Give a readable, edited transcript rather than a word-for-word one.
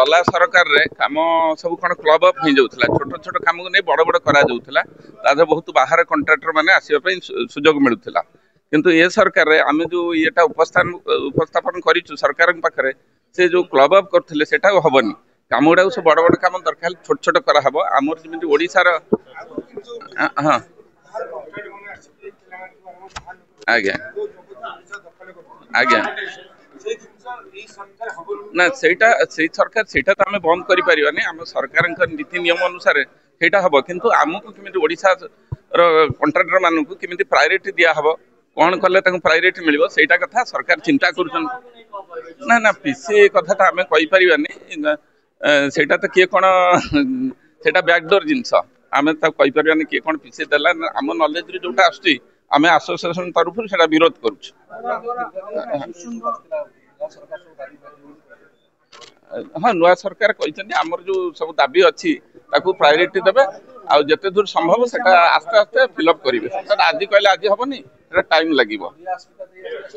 गला सरकार रे काम सब कौन क्लब अप हो जाऊला छोट छोट काम को नहीं बड़ बड़ करा जाऊला तादे बहुत बाहर कंट्राक्टर माने आसीबा सुजोग मिलुथिला किंतु ये सरकार रे आमे जो येटा उपस्थापन करिछु सरकार पाखरे से जो क्लब अप करथिले सेटा होबनी काम गुड़ा सब बड़ बड़ काम दरकार छोट छोट करा हबो आमर जेमिति ओडिसा रो हां आज्ञा आज्ञा ना से सरकार सेटा तो आम बंद करि परिबानी आम सरकार नीति नियम अनुसार सेटा हबो किंतु आमको किमिति ओडिसा रो कॉन्ट्रैक्टर मानकु किमिति प्रायोरिटी दिया हबो कौन कले ताकु प्रायोरिटी मिलिबो सेटा कथा सरकार चिंता करूछन ना ना पीसी कथा तो आम कहि परिबानी सेटा तो किए कोन सेटा बैकडोर जिंस आम तो कहि परिबानी किए कोन पीसी देला आम नॉलेज रे जोटा आछी आम एसोसिएशन तरफ से विरोध करुँ हाँ नुआ सरकार कहते आमर जो सब दाबी अच्छी प्रायोरिटी देवे आउ जिते दूर संभव से आस्ते आस्ते फिलअप करेंगे आज कहले आज हेनी टाइम लगे।